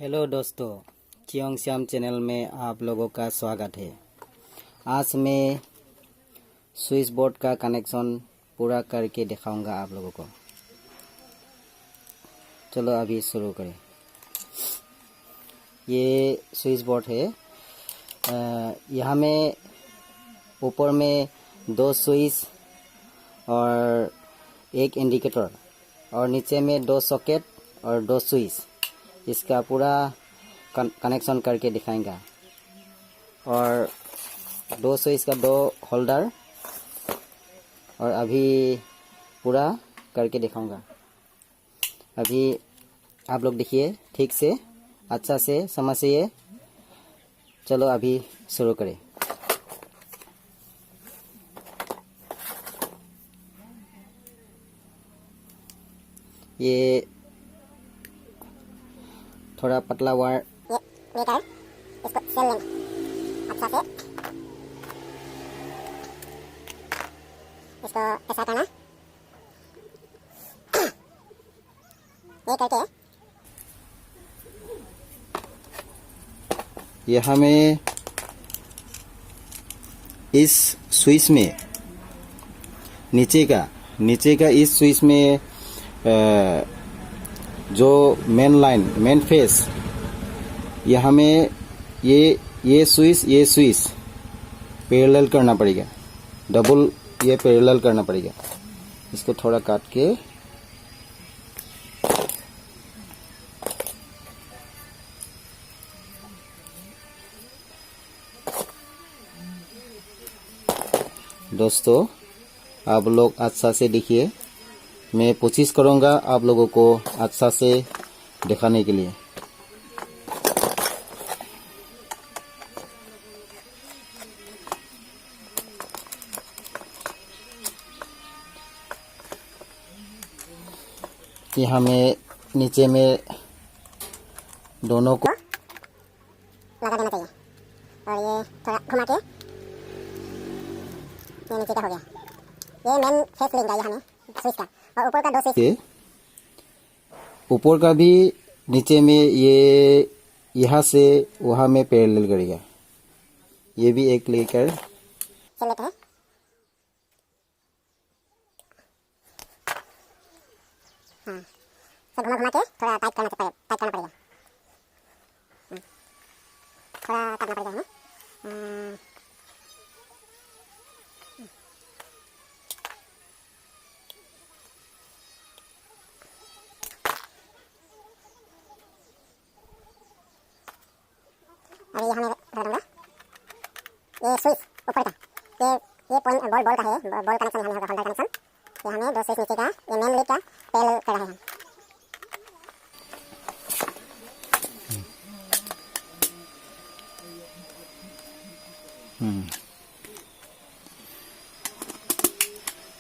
Hello दोस्तों, चियोंग Shyam channel में आप लोगों का स्वागत है। आज मैं स्विच बोर्ड का कनेक्शन पूरा करके दिखाऊंगा आप लोगों को। चलो अभी शुरू करें। ये स्विच बोर्ड है। यहाँ में ऊपर में 2 स्विच और एक इंडिकेटर और नीचे में 2 सॉकेट और 2 स्विच, इसका पूरा कनेक्शन करके दिखाएंगा। और 2 स्विच का 2 होल्डर और अभी पूरा करके दिखाऊंगा। अभी आप लोग देखिए, ठीक से अच्छा से समझिए। चलो अभी शुरू करें। ये थोड़ा पतला वायर लेकर इसको सेल लेंगे अच्छा से। इसको ऐसा करना, ये करके यहाँ में इस स्विच में नीचे का इस स्विच में जो मेन फेस, यहाँ में ये स्विच पैरेलल करना पड़ेगा। डबल ये पैरेलल करना पड़ेगा। इसको थोड़ा काट के दोस्तों, आप लोग अच्छा से देखिए। मैं कोशिश करूंगा आप लोगों को अच्छा से दिखाने के लिए। यहाँ में नीचे में दोनों को लगा देना चाहिए। और ये थोड़ा घुमा के ये नीचे का हो गया। ये मेन फेस लेगा यहाँ में स्विच का, और ऊपर का 2 स्विच, ऊपर का भी नीचे में ये यहाँ से वहाँ में पैरेलल करेगा। ये भी एक लेकर चल लेते हैं। हाँ, सब घुमा के थोड़ा टाइट करना पड़ेगा। थोड़ा करना पड़ेगा हमें। अभी यहाँ मैं रख दूँगा ये स्विच ऊपर का। ये पॉइंट बॉल का है, बॉल कनेक्शन यहाँ होगा, होल्डर कनेक्शन। यहाँ में 2 स्विच नीचे का, ये मेन लीड का पैरेलल कर रहे हैं।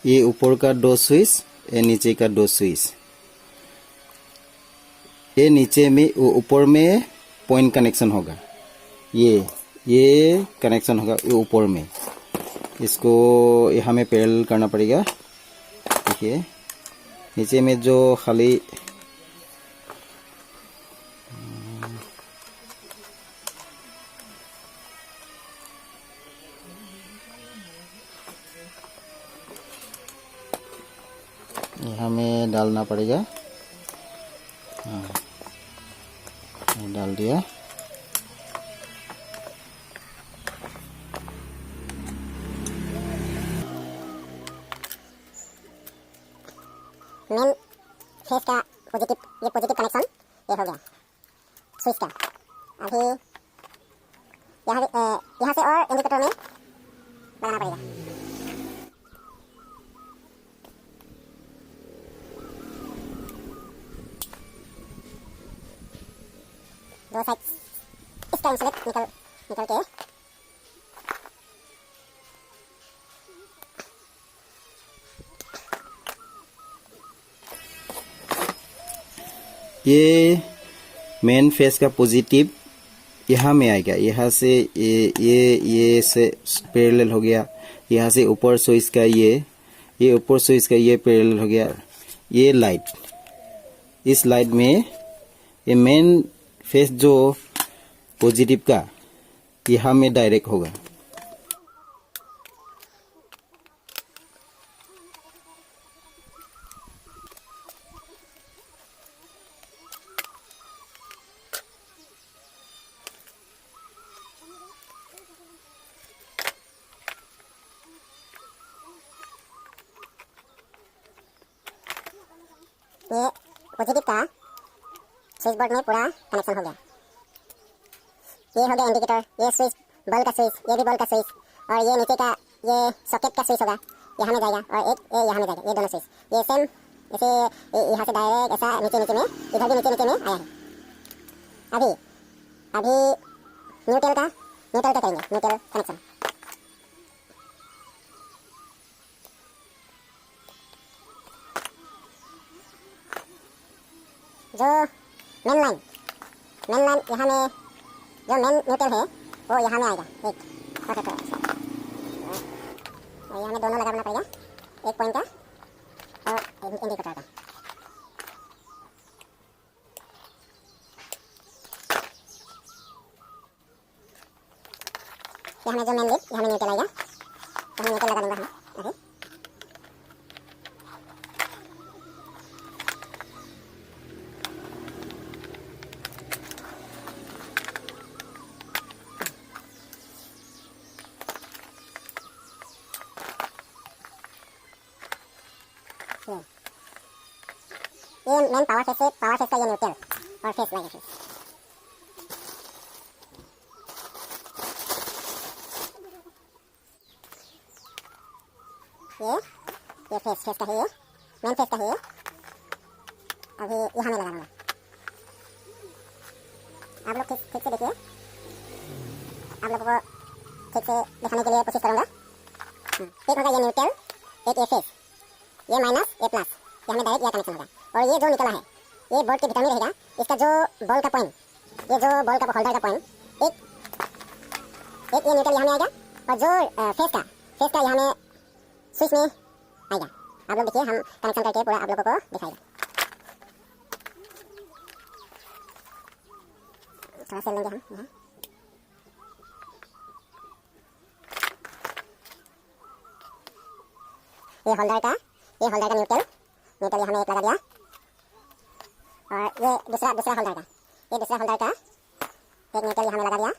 ये ऊपर का 2 स्विच, ये नीचे का 2 स्विच। ये नीचे में, ऊपर में पॉइंट कनेक्शन होगा। ये कनेक्शन होगा ये ऊपर में। इसको यहाँ में पैरेलल करना पड़ेगा। देखिए, नीचे में जो खाली यहाँ में डालना पड़ेगा। हाँ, डाल दिया। मेन फेस का पॉजिटिव, ये पॉजिटिव कनेक्शन ये हो गया स्विच का। अभी यहाँ से और इंडिकेटर में लगाना पड़ेगा। दो साइड इसका इंसुलेट निकल के ये मेन फेस का पॉजिटिव यहाँ में आएगा। यहाँ से ये से पैरेलल हो गया। यहाँ से ऊपर स्विच का ये ऊपर स्विच का ये पैरेलल हो गया। ये लाइट, इस लाइट में ये मेन फेस जो पॉजिटिव का यहाँ में डायरेक्ट होगा। ये पॉजिटिव का स्विच बोर्ड में पूरा कनेक्शन हो गया। ये हो गया इंडिकेटर, ये स्विच बल्ब का स्विच, ये भी बल्ब का स्विच, और ये नीचे का ये सॉकेट का स्विच होगा, यहाँ में जाएगा, और एक ये यहाँ में जाएगा। ये दोनों स्विच ये सेम ऐसे यहाँ से डायरेक्ट ऐसा नीचे नीचे में, इधर भी नीचे नीचे में आया है। अभी अभी न्यूट्रल का करेंगे, न्यूट्रल कनेक्शन। जो मेन लाइन यहाँ में, जो मेन न्यूट्रल है वो यहाँ में आएगा। एक और यहाँ में दोनों लगाना पड़ेगा, एक पॉइंट का और इंडिकेटर का। यहाँ में जो मेन लिप यहाँ में न्यूट्रल आएगा, यहाँ न्यूट्रल लगा दूंगा हम अभी। ये मेन पावर फेस का ये न्यूट्रल और फेस लाइट फेस। ये फेस का है, ये मेन फेस का है। ये अभी यहाँ में लगाऊंगा, आप लोग ठीक से देखिए, आप लोगों को ठीक से दिखाने के लिए कोशिश करूँगा। एक होगा ये न्यूट्रल, एक ये फेस, ये माइनस ये प्लस, यहाँ में डायरेक्ट यह कनेक्शन होगा। और ये जो निकला है ये बोर्ड के भीतर में रहेगा। इसका जो बॉल का पॉइंट, ये जो बॉल का होल्डर का पॉइंट, एक ये न्यूट्रल यहाँ में आएगा, और जो फेस का यहाँ में स्विच में आएगा। आप लोग देखिए, हम कनेक्शन करके पूरा आप लोगों को दिखाएगा। थोड़ा सा लेंगे हम यहाँ। ये होल्डर का न्यूट्रल यहाँ में एक लगा दिया, और ये दूसरा होल्डर का एक न्यूट्रल यहाँ में लगा दिया।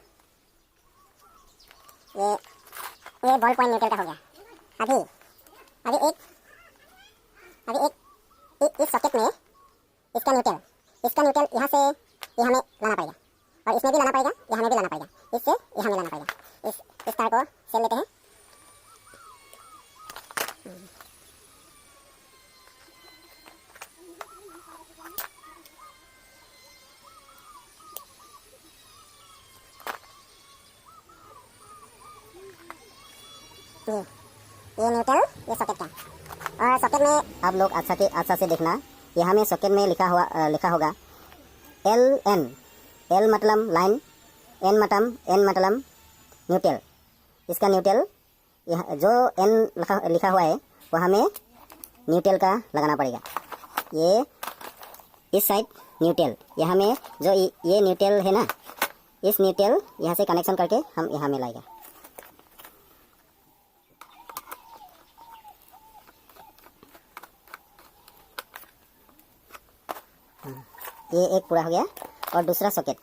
ये बॉल पॉइंट न्यूट्रल का हो गया। अभी एक इस सॉकेट में इसका न्यूट्रल यहाँ से यहाँ में लाना पड़ेगा, और इसमें भी लाना पड़ेगा, यहाँ में भी लाना पड़ेगा, इससे यहाँ में लाना पड़ेगा। इस तार को सेल लेते हैं। ये न्यूट्रल, ये सॉकेट का, और सॉकेट में आप लोग अच्छा से देखना। यहाँ में सॉकेट में लिखा होगा LN। L मतलब लाइन, N मतलब न्यूट्रल। इसका न्यूट्रल जो N लिखा हुआ है वो हमें न्यूट्रल का लगाना पड़ेगा। ये इस साइड न्यूट्रल, यहाँ में जो ये न्यूट्रल है ना, इस न्यूट्रल यहाँ से कनेक्शन करके हम यहाँ में लाएगा। ये एक पूरा हो गया, और दूसरा सॉकेट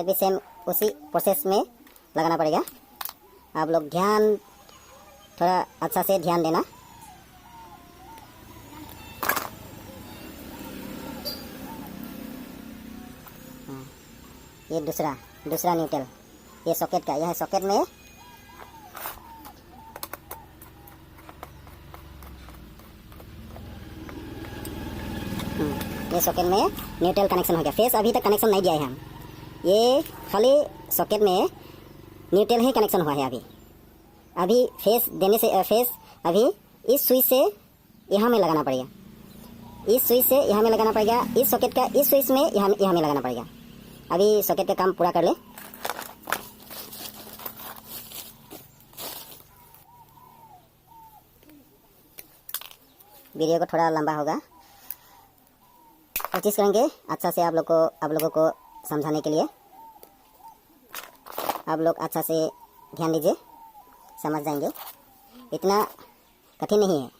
भी सेम उसी प्रोसेस में लगाना पड़ेगा। आप लोग थोड़ा अच्छा से ध्यान देना। ये दूसरा न्यूट्रल, ये सॉकेट का, यह सॉकेट में ये सॉकेट में न्यूट्रल कनेक्शन हो गया। फेस अभी तक कनेक्शन नहीं दिया है हम, ये खाली सॉकेट में न्यूट्रल ही कनेक्शन हुआ है। अभी फेस देने से फेस अभी इस स्विच से यहाँ में लगाना पड़ेगा, इस स्विच से यहाँ में लगाना पड़ेगा, इस सॉकेट का इस स्विच में यहाँ में लगाना पड़ेगा। अभी सॉकेट का काम पूरा कर ले। वीडियो को थोड़ा लंबा होगा। कोशिश करेंगे अच्छा से आप लोगों को समझाने के लिए। आप लोग अच्छा से ध्यान दीजिए, समझ जाएंगे। इतना कठिन नहीं है।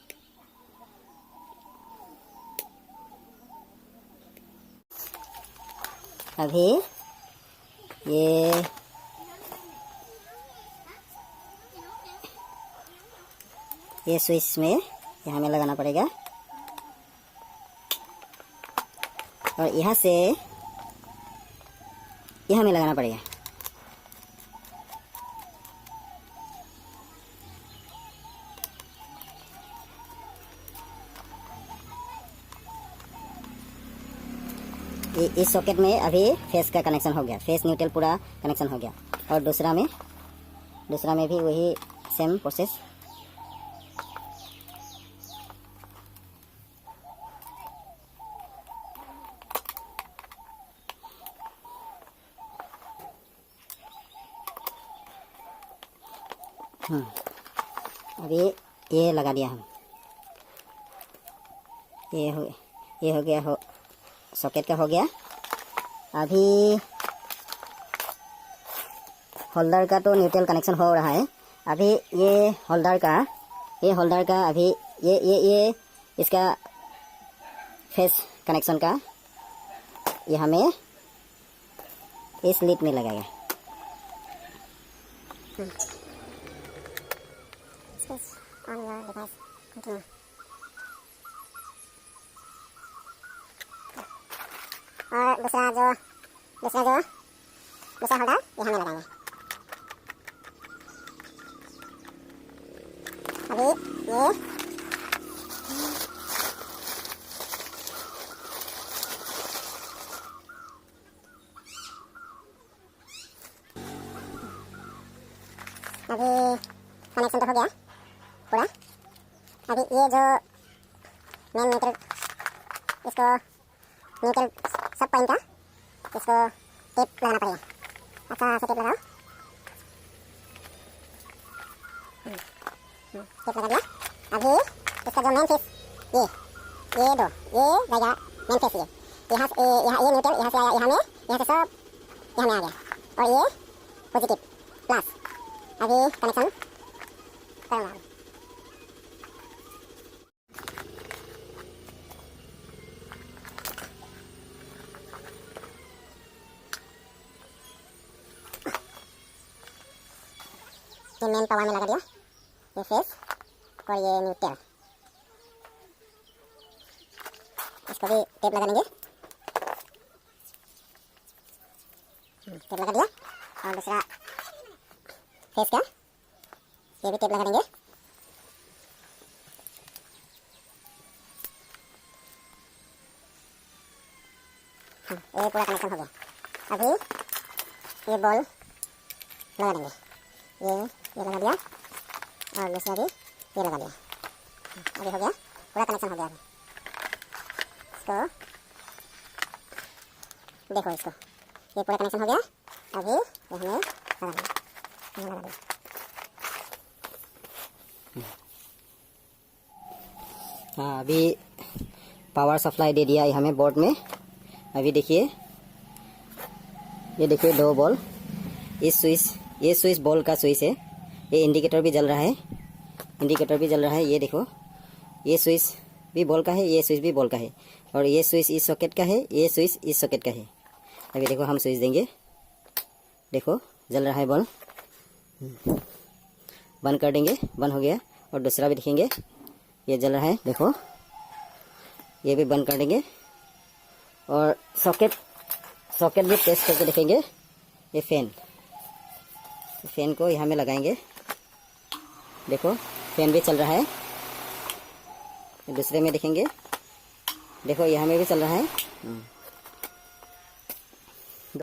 अभी ये स्विच में यहाँ में लगाना पड़ेगा और यहाँ से यहाँ में लगाना पड़ेगा। इस सॉकेट में अभी फेस का कनेक्शन हो गया, फेस न्यूट्रल पूरा कनेक्शन हो गया। और दूसरा में भी वही सेम प्रोसेस। अभी ये लगा दिया हम। ये हो गया सॉकेट का हो गया। अभी होल्डर का तो न्यूट्रल कनेक्शन हो रहा है। अभी ये होल्डर का अभी ये इसका फेस कनेक्शन का ये हमें इस लीड में लगाएगा। On your device. Continue. और दूसरा होल्डर ये हमें लगाएंगे। अभी ये कनेक्शन तो हो गया पूरा। अभी ये जो मेन मीटर, इसको मीटर सब पॉइंट का इसको टेप लगाना पड़ेगा। अच्छा से टेप लगाओ। टेप लगा दिया। अभी इसका जो मेन फेस ये जाएगा मेन फेस। यहाँ ये न्यूट्रल यहाँ से आया, यहाँ से सब यहाँ में आ गया और ये पॉजिटिव प्लस। अभी कनेक्शन करूँगा। ये मेन पावर में लगा दिया, ये फेस और ये न्यूट्रल। इसको भी टेप लगा देंगे। टेप लगा दिया। और दूसरा फेस का ये भी टेप लगा देंगे। ये पूरा कनेक्शन हो गया। अभी ये बॉल लगा देंगे। ये लगा दिया और दूसरा भी ये लगा दिया। अभी हो गया, पूरा कनेक्शन हो गया। अभी इसको देखो, इसको ये पूरा कनेक्शन हो गया। अभी ये हमें लगा दिया। हाँ, अभी पावर सप्लाई दे दिया है हमें बोर्ड में। अभी देखिए, ये देखिए 2 बॉल। ये स्विच बॉल का स्विच है। ये इंडिकेटर भी जल रहा है, ये देखो। ये स्विच भी बॉल का है, ये स्विच भी बॉल का है। और ये स्विच इस सॉकेट का है, ये स्विच इस सॉकेट का है। अभी देखो हम स्विच देंगे, देखो जल रहा है बॉल। बंद कर देंगे, बंद हो गया। और दूसरा भी देखेंगे, ये जल रहा है, देखो। ये भी बंद कर देंगे। और सॉकेट भी टेस्ट करके देखेंगे। ये फैन को यहाँ में लगाएंगे, देखो फैन भी चल रहा है। दूसरे में देखेंगे, देखो यहाँ में भी चल रहा है।